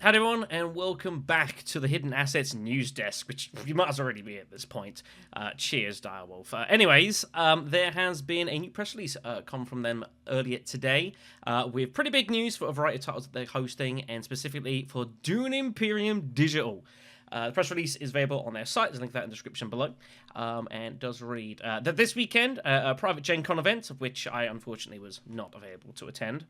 Hello everyone, and welcome back to the Hidden Assets News Desk, which you might as well already be at this point. Cheers, Direwolf. Anyways, there has been a new press release come from them earlier today with pretty big news for a variety of titles that they're hosting, and specifically for Dune Imperium Digital. The press release is available on their site. There's a link to that in the description below. And does read that this weekend, a private Gen Con event, of which I unfortunately was not available to attend,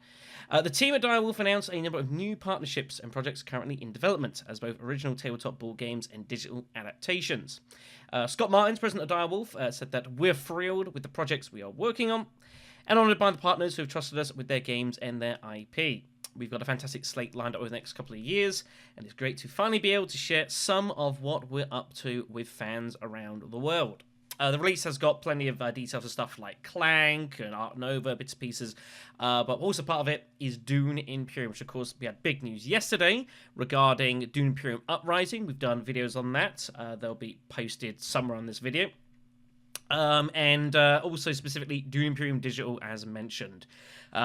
the team at Direwolf announced a number of new partnerships and projects currently in development, as both original tabletop board games and digital adaptations. Scott Martins, president of Direwolf, said that we're thrilled with the projects we are working on, and honoured by the partners who have trusted us with their games and their IP. We've got a fantastic slate lined up over the next couple of years, and it's great to finally be able to share some of what we're up to with fans around the world. The release has got plenty of details of stuff like Clank and Art Nova, bits and pieces, but also part of it is Dune Imperium, which of course we had big news yesterday regarding Dune Imperium Uprising. We've done videos on that. They'll be posted somewhere on this video. And also specifically Dune Imperium Digital, as mentioned,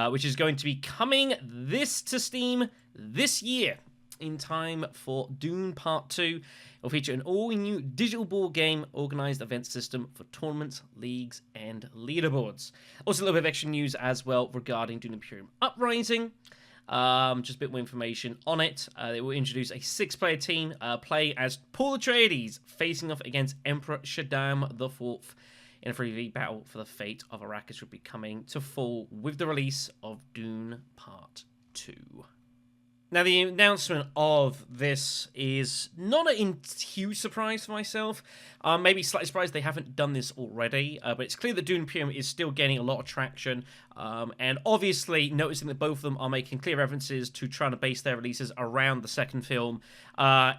which is going to be coming to Steam this year in time for Dune Part 2. It'll feature an all-new digital board game organised event system for tournaments, leagues, and leaderboards. Also a little bit of extra news as well regarding Dune Imperium Uprising. Just a bit more information on it. They will introduce a 6-player team, play as Paul Atreides, facing off against Emperor Shaddam IV in a 3v battle for the fate of Arrakis, will be coming to fall with the release of Dune Part 2. Now, the announcement of this is not a huge surprise for myself. Maybe slightly surprised they haven't done this already, but it's clear that Dune Imperium is still gaining a lot of traction, and obviously noticing that both of them are making clear references to trying to base their releases around the second film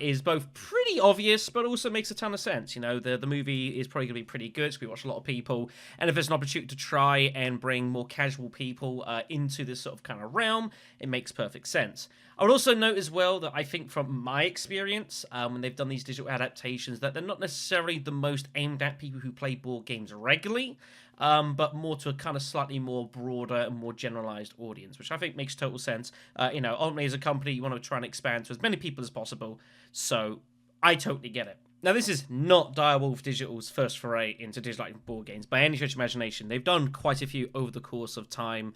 is both pretty obvious, but also makes a ton of sense. You know, the movie is probably going to be pretty good. It's going to be watched a lot of people, and if there's an opportunity to try and bring more casual people into this sort of kind of realm, it makes perfect sense. I would also note as well that I think from my experience, when they've done these digital adaptations, that they're not necessarily the most aimed at people who play board games regularly, but more to a kind of slightly more broader and more generalized audience, which I think makes total sense. Ultimately as a company, you want to try and expand to as many people as possible, so I totally get it. Now, this is not Direwolf Digital's first foray into digital board games by any stretch of imagination. They've done quite a few over the course of time,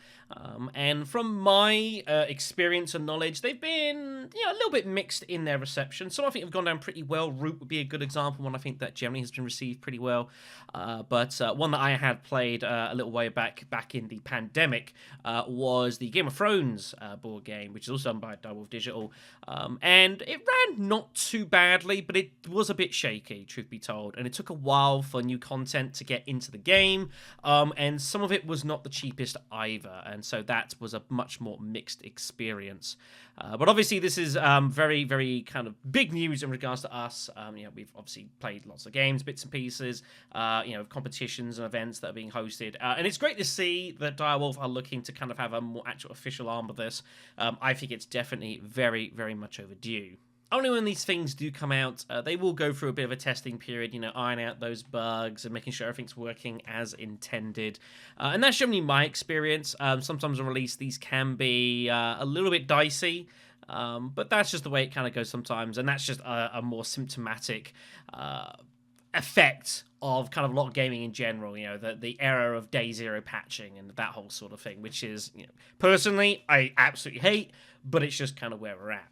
and from my experience and knowledge, they've been a little bit mixed in their reception. Some I think have gone down pretty well. Root would be a good example, one I think that generally has been received pretty well, but one that I had played a little way back in the pandemic was the Game of Thrones board game, which is also done by Direwolf Digital, and it ran not too badly, but it was a bit shaky, truth be told, and it took a while for new content to get into the game, and some of it was not the cheapest either, and so that was a much more mixed experience. But obviously this is very, very kind of big news in regards to us. We've obviously played lots of games, bits and pieces, competitions and events that are being hosted, and it's great to see that Direwolf are looking to kind of have a more actual official arm of this. I think it's definitely very, very much overdue. Only when these things do come out, they will go through a bit of a testing period, iron out those bugs and making sure everything's working as intended. And that's generally my experience. Sometimes on release, these can be a little bit dicey, but that's just the way it kind of goes sometimes. And that's just a more symptomatic effect of kind of a lot of gaming in general, the era of day zero patching and that whole sort of thing, which is, personally, I absolutely hate, but it's just kind of where we're at.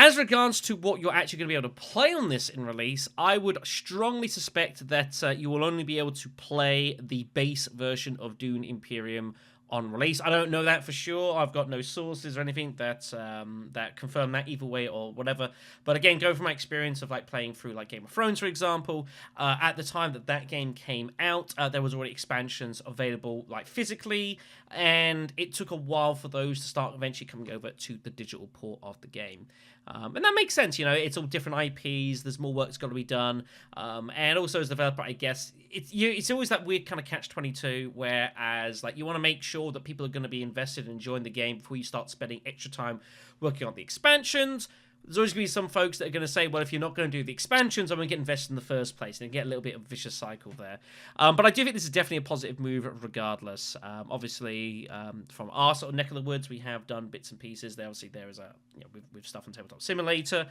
As regards to what you're actually going to be able to play on this in release, I would strongly suspect that you will only be able to play the base version of Dune Imperium on release. I don't know that for sure. I've got no sources or anything that confirm that either way or whatever. But again, going from my experience of playing through Game of Thrones, for example, at the time that game came out, there was already expansions available physically, and it took a while for those to start eventually coming over to the digital port of the game. And that makes sense, it's all different IPs, there's more work that's got to be done, and also as a developer, I guess, it's always that weird kind of catch-22, whereas, you want to make sure that people are going to be invested in enjoying the game before you start spending extra time working on the expansions. there's always going to be some folks that are going to say, well, if you're not going to do the expansions, I'm going to get invested in the first place, and get a little bit of a vicious cycle there. But I do think this is definitely a positive move regardless. Obviously, from our sort of neck of the woods, we have done bits and pieces. There is a, with stuff on Tabletop Simulator,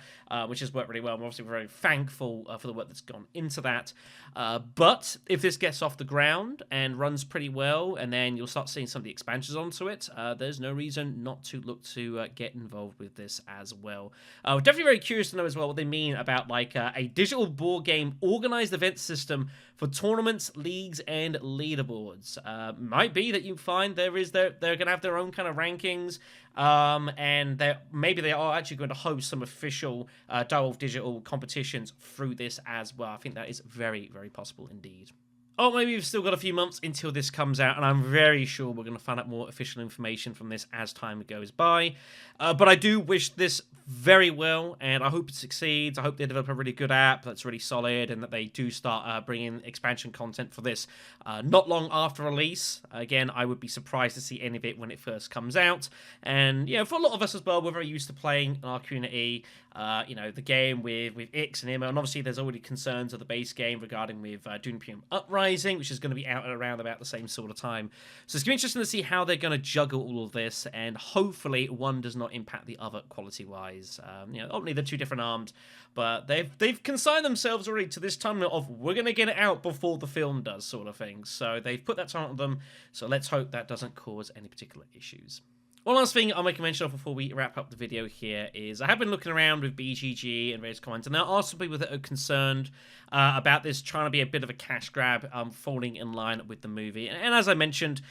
which has worked really well. And obviously, we're very thankful for the work that's gone into that. But if this gets off the ground and runs pretty well, and then you'll start seeing some of the expansions onto it, there's no reason not to look to get involved with this as well. We're definitely very curious to know as well what they mean about like a digital board game organized event system for tournaments, leagues, and leaderboards. Might be that you find they're going to have their own kind of rankings, and maybe they are actually going to host some official Direwolf digital competitions through this as well. I think that is very, very possible indeed. Oh, maybe we've still got a few months until this comes out, and I'm very sure we're going to find out more official information from this as time goes by. But I do wish this very well, and I hope it succeeds. I hope they develop a really good app that's really solid, and that they do start bringing expansion content for this not long after release. Again, I would be surprised to see any of it when it first comes out. And, for a lot of us as well, we're very used to playing in our community, the game with Ix and Immo, and obviously there's already concerns of the base game regarding with Dune Imperium Uprising, which is going to be out at around about the same sort of time. So it's going to be interesting to see how they're going to juggle all of this, and hopefully one does not impact the other quality-wise. Obviously they're two different arms, but they've consigned themselves already to this time of we're going to get it out before the film does sort of thing. So they've put that time on them, so let's hope that doesn't cause any particular issues. One last thing I'll make a mention of before we wrap up the video here is I have been looking around with BGG and various comments, and there are some people that are concerned about this trying to be a bit of a cash grab, falling in line with the movie. And as I mentioned,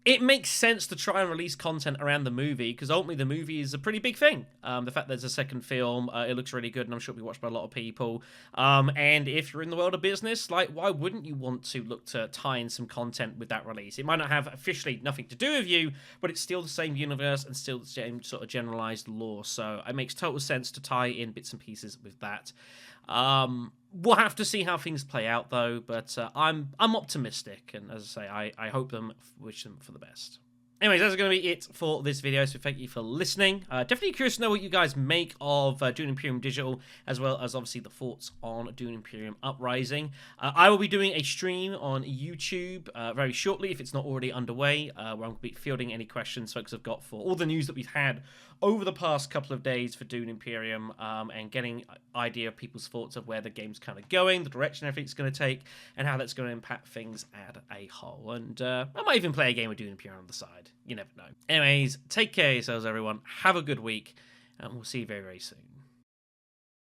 it makes sense to try and release content around the movie, because ultimately the movie is a pretty big thing. The fact that there's a second film, it looks really good, and I'm sure it'll be watched by a lot of people. And if you're in the world of business, why wouldn't you want to look to tie in some content with that release? It might not have officially nothing to do with you, but it's still the same universe and still the same sort of generalized lore. So it makes total sense to tie in bits and pieces with that. We'll have to see how things play out, though, but I'm optimistic, and as I say, I hope wish them for the best. Anyways, that's going to be it for this video, so thank you for listening. Definitely curious to know what you guys make of Dune Imperium Digital, as well as obviously the thoughts on Dune Imperium Uprising. I will be doing a stream on YouTube very shortly, if it's not already underway, where I'm going to be fielding any questions folks have got for all the news that we've had over the past couple of days for Dune Imperium, and getting an idea of people's thoughts of where the game's kind of going, the direction everything's going to take, and how that's going to impact things as a whole. And I might even play a game with Dune Imperium on the side. You never know. Anyways, take care of yourselves, everyone. Have a good week, and we'll see you very, very soon.